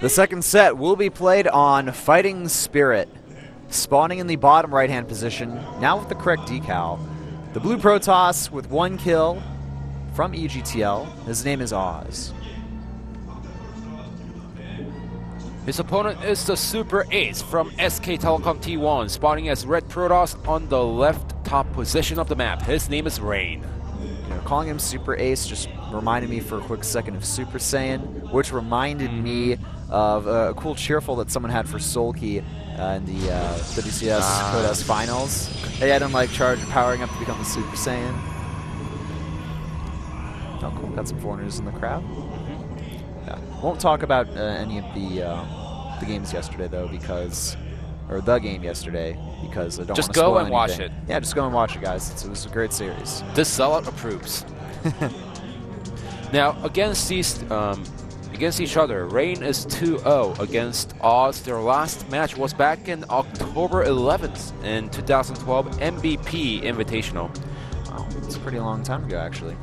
The second set will be played on Fighting Spirit, spawning in the bottom right-hand position, now with the correct decal. The blue Protoss with 1 kill from EGTL. His name is Oz. His opponent is the Super Ace from SK Telecom T1, spawning as red Protoss on the left top position of the map. His name is Rain. Calling him Super Ace just reminded me for a quick second of Super Saiyan, which reminded me of a cool cheerful that someone had for Sulky in the WCS Codes Finals. They had him like powering up to become the Super Saiyan. Oh, cool. Got some foreigners in the crowd. Yeah. Won't talk about any of the games yesterday though, because, or the game yesterday, because I don't want to spoil anything. Just go and watch it. Yeah, just go and watch it, guys. It was a great series. This sellout approves. Now, against each other, Rain is 2-0 against Oz. Their last match was back in October 11th in 2012 MVP Invitational. Wow, it's a pretty long time ago, actually.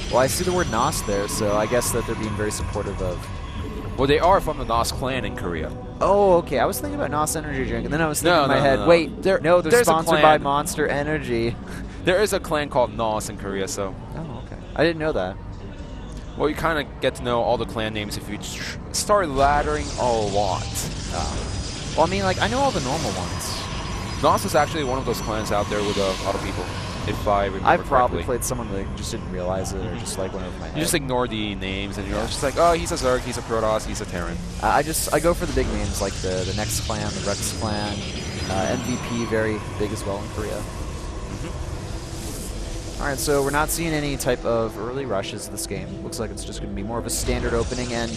Well, I see the word NOS there, so I guess that they're being very supportive of... Well, they are from the NOS clan in Korea. Oh, okay. I was thinking about NOS Energy Drink, and then I was thinking in my head, no. Wait, they're sponsored by Monster Energy. There is a clan called NOS in Korea, so... Oh, okay. I didn't know that. Well, you kind of get to know all the clan names if you start laddering a lot. Well, I mean, like, I know all the normal ones. NOS is actually one of those clans out there with a lot of people, if I remember I've probably correctly. played someone that just didn't realize it, or just like went over my head. You just ignore the names, and you're just like, oh, he's a Zerg, he's a Protoss, he's a Terran. I go for the big names, like the Next Clan, the Rex Clan, MVP, very big as well in Korea. Alright, so we're not seeing any type of early rushes this game. Looks like it's just going to be more of a standard opening, and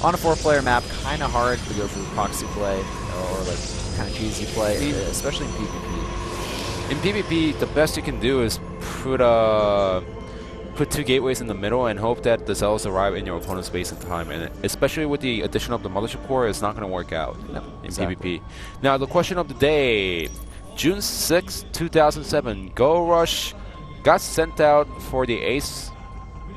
on a 4-player map, kind of hard to go for proxy play, or like kind of cheesy play, especially in PvP. In PvP, the best you can do is put 2 gateways in the middle and hope that the Zealots arrive in your opponent's base in time. And especially with the addition of the Mothership Core, it's not going to work out in PvP. Now, the question of the day. June 6, 2007, Go Rush got sent out for the Ace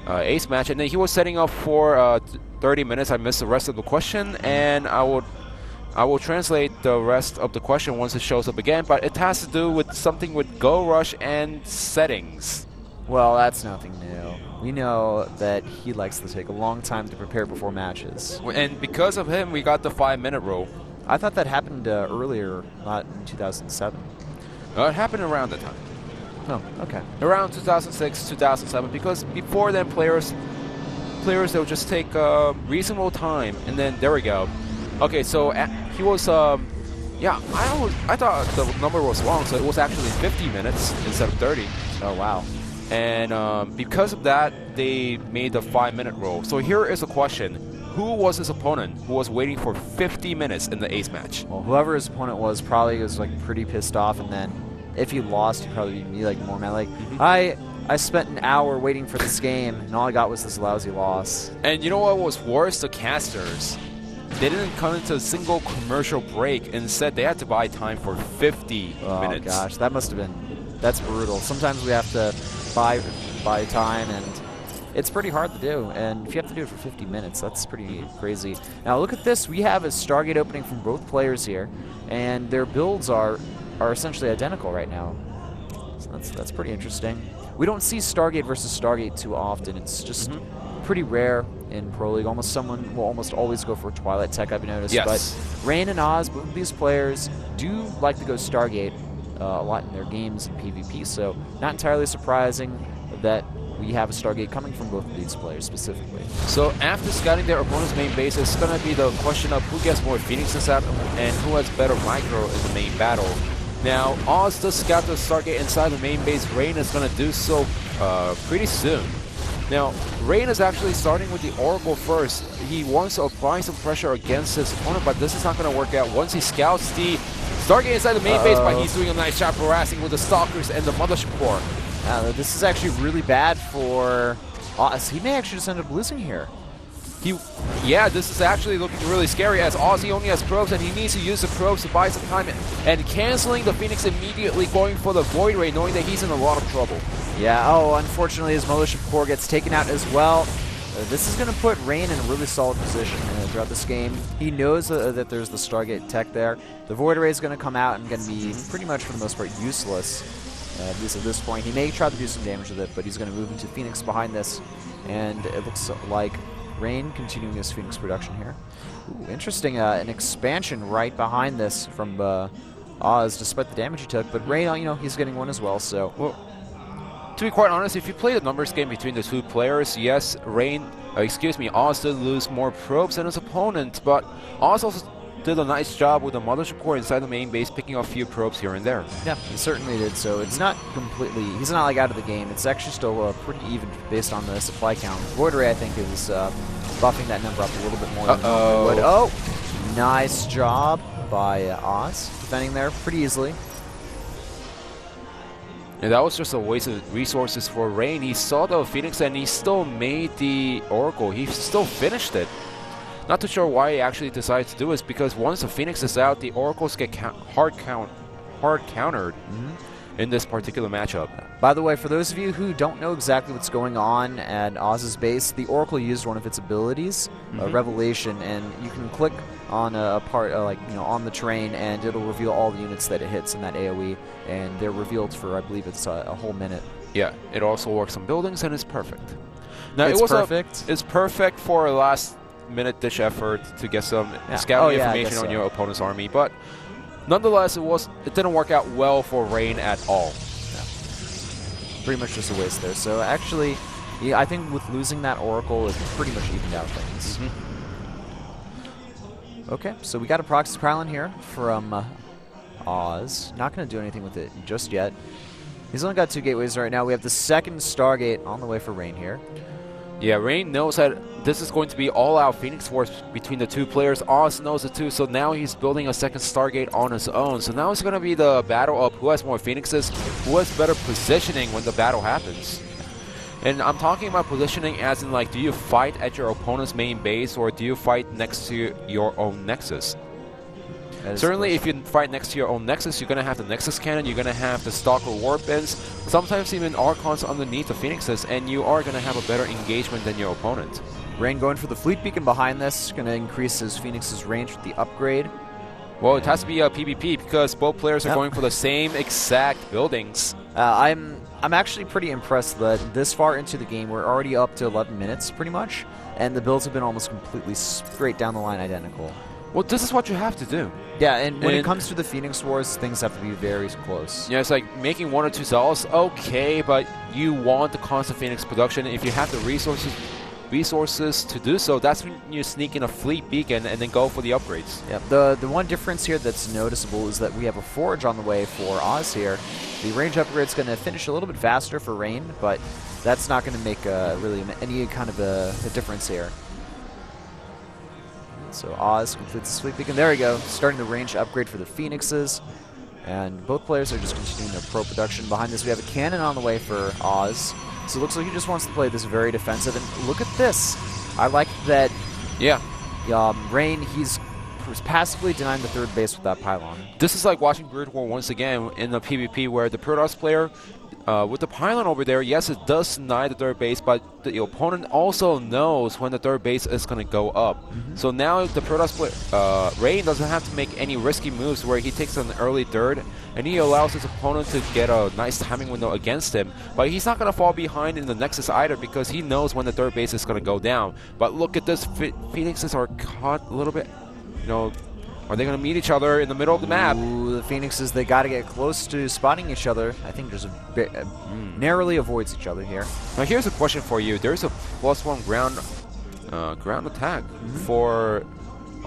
match, and then he was setting up for 30 minutes. I missed the rest of the question, and I will translate the rest of the question once it shows up again, but it has to do with something with Go Rush and settings. Well, that's nothing new. We know that he likes to take a long time to prepare before matches. And because of him, we got the 5-minute rule. I thought that happened earlier, not in 2007. It happened around that time. Oh, okay. Around 2006, 2007, because before then players they'll just take reasonable time, and then there we go. Okay, so he was yeah, I thought the number was wrong, so it was actually 50 minutes instead of 30. Oh wow. And because of that, they made the 5-minute rule. So here is a question. Who was his opponent who was waiting for 50 minutes in the Ace match? Well, whoever his opponent was probably was like pretty pissed off, and then if he lost, he'd probably be like more mad. Like, I spent an hour waiting for this game, and all I got was this lousy loss. And you know what was worse? The casters. They didn't come into a single commercial break. Instead, they had to buy time for 50 minutes. Oh gosh, that must have been, that's brutal. Sometimes we have to buy time, and it's pretty hard to do. And if you have to do it for 50 minutes, that's pretty crazy. Now look at this. We have a Stargate opening from both players here, and their builds are essentially identical right now. So that's pretty interesting. We don't see Stargate versus Stargate too often. It's just pretty rare in Pro League. Someone will almost always go for Twilight Tech, I've noticed. Yes. But Rain and Oz, both of these players do like to go Stargate a lot in their games in PvP, so not entirely surprising that we have a Stargate coming from both of these players specifically. So after scouting their opponent's main base, it's going to be the question of who gets more Phoenixes out and who has better micro in the main battle. Now, Oz does scout the Stargate inside the main base. Rain is going to do so pretty soon. Now, Rain is actually starting with the Oracle first. He wants to apply some pressure against his opponent, but this is not going to work out. Once he scouts the Stargate inside the main base, but he's doing a nice job harassing with the Stalkers and the Mothership Core. This is actually really bad for Oz. He may actually just end up losing here. Yeah, this is actually looking really scary, as Ozzy only has probes, and he needs to use the probes to buy some time, and canceling the Phoenix immediately, going for the Void Ray, knowing that he's in a lot of trouble. Yeah, unfortunately his Mothership Core gets taken out as well. This is going to put Rain in a really solid position throughout this game. He knows that there's the Stargate tech there. The Void Array is going to come out and going to be pretty much, for the most part, useless, at least at this point. He may try to do some damage with it, but he's going to move into Phoenix behind this. And it looks like Rain continuing his Phoenix production here. Ooh, interesting, an expansion right behind this from Oz, despite the damage he took. But Rain, you know, he's getting one as well, so... Well, to be quite honest, if you play the numbers game between the two players, yes, Oz did lose more probes than his opponent, but Oz also did a nice job with the mothership core inside the main base, picking off a few probes here and there. Yeah, he certainly did, so it's not completely... He's not, like, out of the game. It's actually still pretty even based on the supply count. Void Array, I think, is buffing that number up a little bit more than it would. Oh! Nice job by Oz, defending there pretty easily. And that was just a waste of resources for Rain. He saw the Phoenix and he still made the Oracle. He still finished it. Not too sure why he actually decided to do this, because once the Phoenix is out, the Oracles get hard countered in this particular matchup. By the way, for those of you who don't know exactly what's going on at Oz's base, the Oracle used one of its abilities, Revelation, and you can click on a part, on the terrain, and it'll reveal all the units that it hits in that AoE, and they're revealed for, I believe, it's a whole minute. Yeah, it also works on buildings, and it's perfect. Now, it's perfect. It's perfect for a last-minute ditch effort to get some scouting information on your opponent's army, but nonetheless, it didn't work out well for Rain at all. Pretty much just a waste there. So actually, yeah, I think with losing that Oracle, it pretty much evened out things. Okay, so we got a proxy pylon here from Oz. Not going to do anything with it just yet. He's only got 2 gateways right now. We have the second Stargate on the way for Rain here. Yeah, Rain knows that this is going to be all-out Phoenix Wars between the two players. Oz knows it too, so now he's building a second Stargate on his own. So now it's going to be the battle of who has more Phoenixes, who has better positioning when the battle happens. And I'm talking about positioning as in, like, do you fight at your opponent's main base, or do you fight next to your own Nexus? Certainly, if you fight next to your own Nexus, you're going to have the Nexus Cannon, you're going to have the Stalker Warpins, sometimes even Archons underneath the Phoenixes, and you are going to have a better engagement than your opponent. Rain going for the Fleet Beacon behind this, going to increase his Phoenix's range with the upgrade. Well, it has to be a PvP because both players are going for the same exact buildings. I'm actually pretty impressed that this far into the game, we're already up to 11 minutes, pretty much, and the builds have been almost completely straight down the line identical. Well, this is what you have to do. Yeah, and when it comes to the Phoenix Wars, things have to be very close. Yeah, it's like making 1 or 2 cells, okay, but you want the constant Phoenix production. If you have the resources to do so, that's when you sneak in a Fleet Beacon and then go for the upgrades. Yeah, the one difference here that's noticeable is that we have a Forge on the way for Oz here. The range upgrade's going to finish a little bit faster for Rain, but that's not going to make really any kind of a difference here. So Oz completes the Fleet Beacon. There we go, starting the range upgrade for the Phoenixes. And both players are just continuing their pro production. Behind this, we have a cannon on the way for Oz. So it looks like he just wants to play this very defensive. And look at this. I like that. Yeah. Rain, he's passively denying the third base with that pylon. This is like watching Brood War once again in the PvP, where the Protoss player, with the pylon over there, yes, it does deny the third base, but the opponent also knows when the third base is going to go up. So now the Protoss player, Rain doesn't have to make any risky moves where he takes an early third, and he allows his opponent to get a nice timing window against him. But he's not going to fall behind in the Nexus either, because he knows when the third base is going to go down. But look at this, Phoenixes are caught a little bit, you know. Are they going to meet each other in the middle of the map? Ooh, the Phoenixes, they got to get close to spotting each other. I think there's a bit, narrowly avoids each other here. Now here's a question for you. There's a +1 ground attack for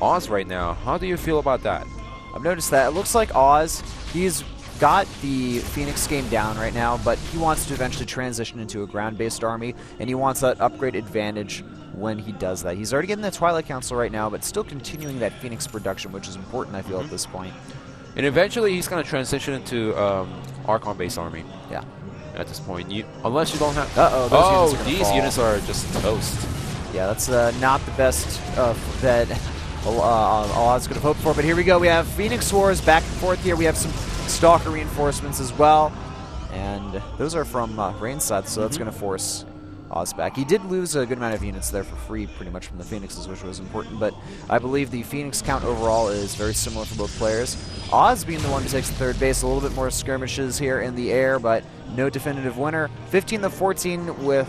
Oz right now. How do you feel about that? I've noticed that. It looks like Oz, he's got the Phoenix game down right now, but he wants to eventually transition into a ground-based army, and he wants that upgrade advantage when he does that. He's already getting the Twilight Council right now, but still continuing that Phoenix production, which is important, I feel, at this point. And eventually he's going to transition into Archon-based army. Yeah. At this point, unless you don't have... These units are just toast. Yeah, that's not the best that Oz could have hoped for, but here we go. We have Phoenix Wars back and forth here. We have some Stalker reinforcements as well, and those are from Rain's side, so that's going to force Oz back. He did lose a good amount of units there for free pretty much from the Phoenixes, which was important, but I believe the Phoenix count overall is very similar for both players. Oz being the one who takes the third base, a little bit more skirmishes here in the air, but no definitive winner. 15-14 with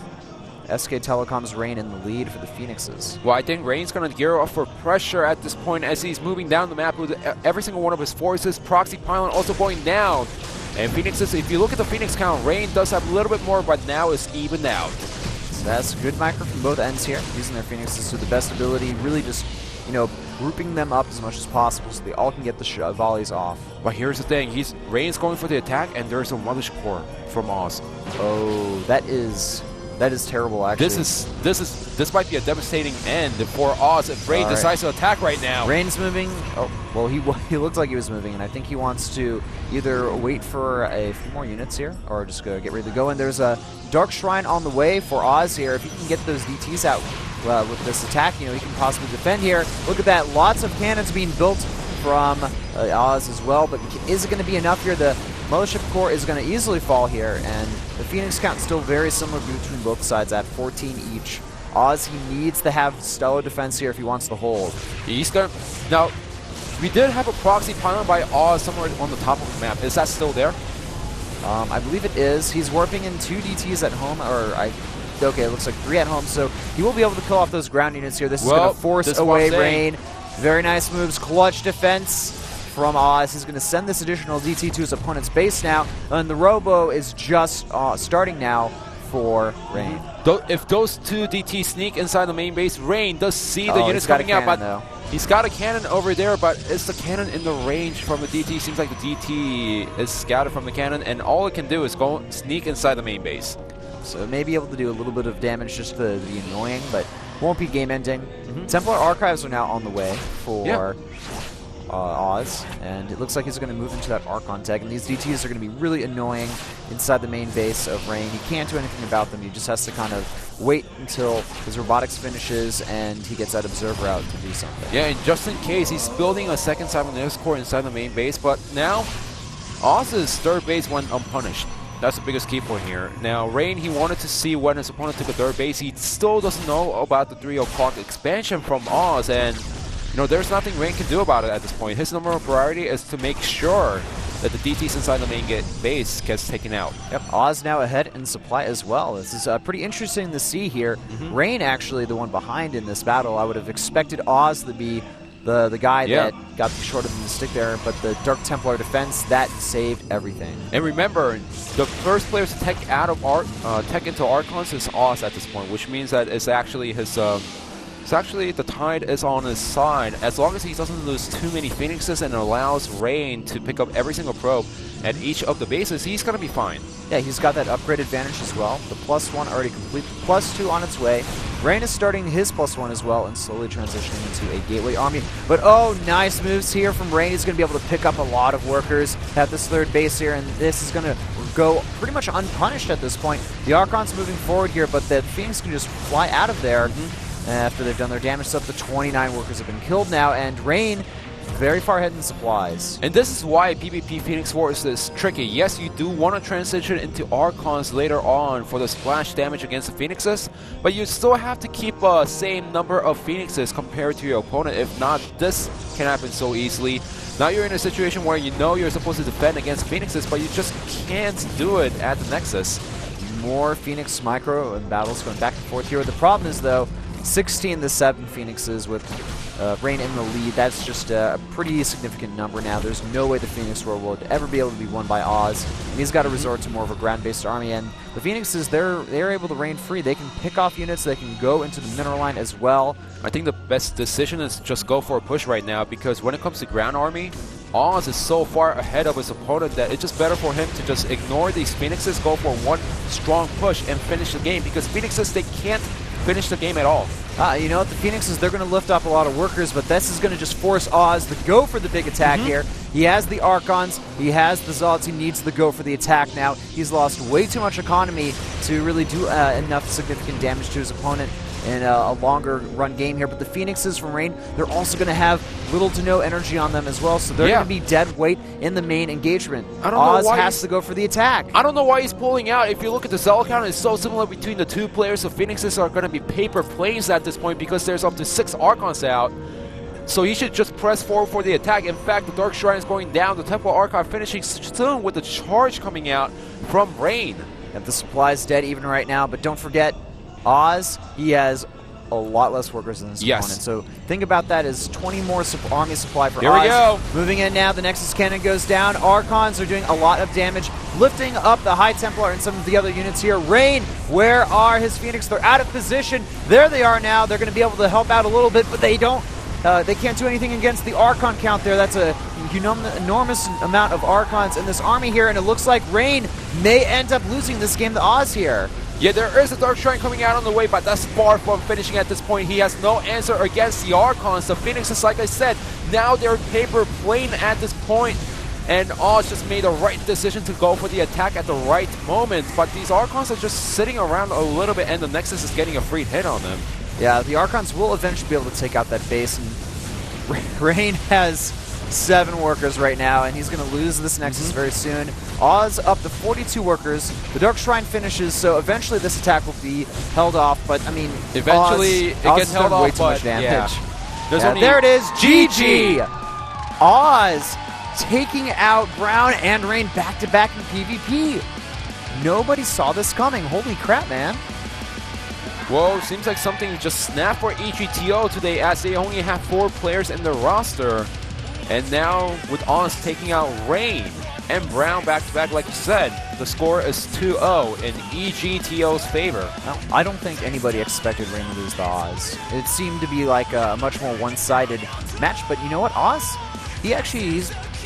SK Telecom's Rain in the lead for the Phoenixes. Well, I think Rain's going to gear up for pressure at this point as he's moving down the map with every single one of his forces. Proxy Pylon also going down. And Phoenixes, if you look at the Phoenix count, Rain does have a little bit more, but now it's evened out. So that's good micro from both ends here, using their Phoenixes to the best ability, really just, you know, grouping them up as much as possible so they all can get the volleys off. But here's the thing, Rain's going for the attack, and there's a Mothership Core from Oz. Oh, that is terrible, actually. This might be a devastating end for Oz if Rain decides to attack right now. Rain's moving. Oh, well, he looked like he was moving, and I think he wants to either wait for a few more units here or just go get ready to go. And there's a Dark Shrine on the way for Oz here. If he can get those DTs out with this attack, you know, he can possibly defend here. Look at that. Lots of cannons being built from Oz as well, but is it going to be enough here? The Mothership Core is going to easily fall here, and the Phoenix count is still very similar between both sides at 14 each. Oz, he needs to have stellar defense here if he wants to hold. He's going to... Now, we did have a proxy pylon by Oz somewhere on the top of the map. Is that still there? I believe it is. He's warping in 2 DTs at home, okay, it looks like 3 at home, so he will be able to kill off those ground units here. This is going to force away Rain. Very nice moves. Clutch defense from Oz. He's going to send this additional DT to his opponent's base now, and the Robo is just starting now for Rain. If those 2 DTs sneak inside the main base, Rain does see the units coming out, but he's got a cannon over there, but it's the cannon in the range from the DT. Seems like the DT is scouted from the cannon, and all it can do is go sneak inside the main base. So it may be able to do a little bit of damage just to be annoying, but won't be game ending. Templar Archives are now on the way for Oz, and it looks like he's going to move into that Archon tech, and these DTs are going to be really annoying inside the main base of Rain. He can't do anything about them. He just has to kind of wait until his robotics finishes and he gets that observer out to do something. Yeah, and just in case, he's building a second Cybernetics core inside the main base, but now Oz's third base went unpunished. That's the biggest key point here. Now, Rain, he wanted to see when his opponent took a third base. He still doesn't know about the 3 o'clock expansion from Oz, and you know, there's nothing Rain can do about it at this point. His number one priority is to make sure that the DTs inside the main base gets taken out. Yep, Oz now ahead in supply as well. This is pretty interesting to see here. Rain actually the one behind in this battle. I would have expected Oz to be the guy that got short of the stick there, but the Dark Templar defense, that saved everything. And remember, the first player to tech out of tech into Archons is Oz at this point, which means that it's actually his the tide is on his side. As long as he doesn't lose too many Phoenixes and allows Rain to pick up every single probe at each of the bases, he's going to be fine. Yeah, he's got that upgrade advantage as well. The +1 already complete, +2 on its way. Rain is starting his +1 as well and slowly transitioning into a gateway army. But oh, nice moves here from Rain. He's going to be able to pick up a lot of workers at this third base here, and this is going to go pretty much unpunished at this point. The Archon's moving forward here, but the Phoenix can just fly out of there after they've done their damage. So up to 29 workers have been killed now, and Rain very far ahead in supplies. And this is why PvP Phoenix Wars is tricky. Yes, you do want to transition into Archons later on for the splash damage against the Phoenixes, but you still have to keep a same number of Phoenixes compared to your opponent. If not, this can happen so easily. Now you're in a situation where you know you're supposed to defend against Phoenixes, but you just can't do it at the Nexus. More Phoenix micro and battles going back and forth here. The problem is, though, 16-7 Phoenixes with Rain in the lead. That's just a pretty significant number now. There's no way the Phoenix War would ever be able to be won by Oz. And he's got to resort to more of a ground-based army. And the Phoenixes, they're able to reign free. They can pick off units. They can go into the mineral line as well. I think the best decision is just go for a push right now, because when it comes to ground army, Oz is so far ahead of his opponent that it's just better for him to just ignore these Phoenixes, go for one strong push, and finish the game. Because Phoenixes, they can't finish the game at all. You know what, the Phoenixes, they're going to lift up a lot of workers, but this is going to just force Oz to go for the big attack here. He has the Archons, he has the Zods, he needs to go for the attack now. He's lost way too much economy to really do enough significant damage to his opponent, in a longer run game here. But the Phoenixes from Rain, they're also going to have little to no energy on them as well, so they're going to be dead weight in the main engagement. Oz has to go for the attack. I don't know why he's pulling out. If you look at the cell count, it's so similar between the two players. The Phoenixes are going to be paper planes at this point because there's up to 6 Archons out. So he should just press forward for the attack. In fact, the Dark Shrine is going down. The Temple Archive finishing soon with the charge coming out from Rain. And the supply is dead even right now, but don't forget, Oz, he has a lot less workers than his opponent. So think about that as 20 more army supply for Oz. Here we go. Moving in now, the Nexus Cannon goes down. Archons are doing a lot of damage, lifting up the High Templar and some of the other units here. Rain, where are his Phoenix? They're out of position. There they are now. They're going to be able to help out a little bit, but they don't. They can't do anything against the Archon count there. That's a enormous amount of Archons in this army here, and it looks like Rain may end up losing this game to Oz here. Yeah, there is a Dark Shrine coming out on the way, but that's far from finishing at this point. He has no answer against the Archons. The Phoenixes, like I said, now they're paper plane at this point, and Oz just made the right decision to go for the attack at the right moment. But these Archons are just sitting around a little bit, and the Nexus is getting a free hit on them. Yeah, the Archons will eventually be able to take out that base, and Rain has 7 workers right now, and he's going to lose this Nexus very soon. Oz up to 42 workers. The Dark Shrine finishes, so eventually this attack will be held off, but I mean, eventually it gets held off, way too much damage. Yeah. There it is, GG! Oz taking out Brown and Rain back-to-back in PvP. Nobody saw this coming. Holy crap, man. Well, seems like something just snapped for EGTO today, as they only have 4 players in their roster. And now, with Oz taking out Rain and Brown back-to-back, like you said, the score is 2-0 in EGTO's favor. Now, I don't think anybody expected Rain to lose to Oz. It seemed to be like a much more one-sided match, but you know what? Oz, he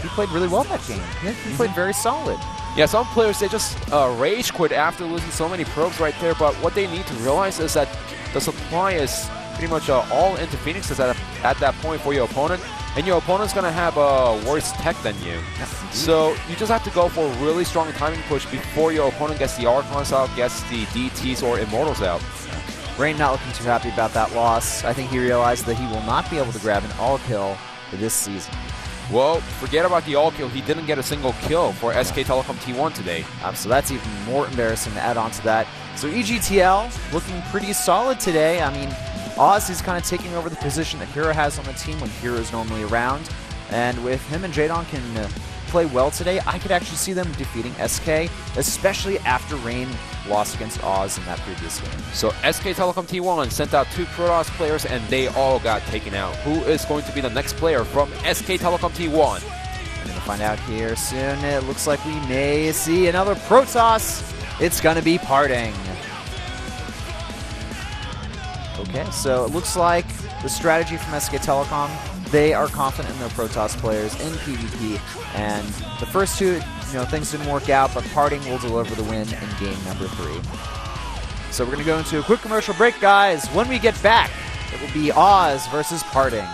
played really well that game. He played very solid. Yeah, some players, they just rage quit after losing so many probes right there, but what they need to realize is that the supply is pretty much all into Phoenixes at that point for your opponent, and your opponent's going to have a worse tech than you. So you just have to go for a really strong timing push before your opponent gets the Archons out, gets the DTs or Immortals out. Rain not looking too happy about that loss. I think he realized that he will not be able to grab an all-kill for this season. Well, forget about the all-kill. He didn't get a single kill for SK Telecom T1 today. So that's even more embarrassing to add on to that. So EGTL looking pretty solid today. I mean, Oz is kind of taking over the position that Hero has on the team when Hero is normally around. And with him and Jadon can play well today, I could actually see them defeating SK, especially after Rain lost against Oz in that previous game. So SK Telecom T1 sent out 2 Protoss players and they all got taken out. Who is going to be the next player from SK Telecom T1? We're going to find out here soon. It looks like we may see another Protoss. It's going to be Parting. Okay, so it looks like the strategy from SK Telecom, they are confident in their Protoss players in PvP, and the first 2, things didn't work out, but Parting will deliver the win in game number 3. So we're going to go into a quick commercial break, guys. When we get back, it will be Oz versus Parting.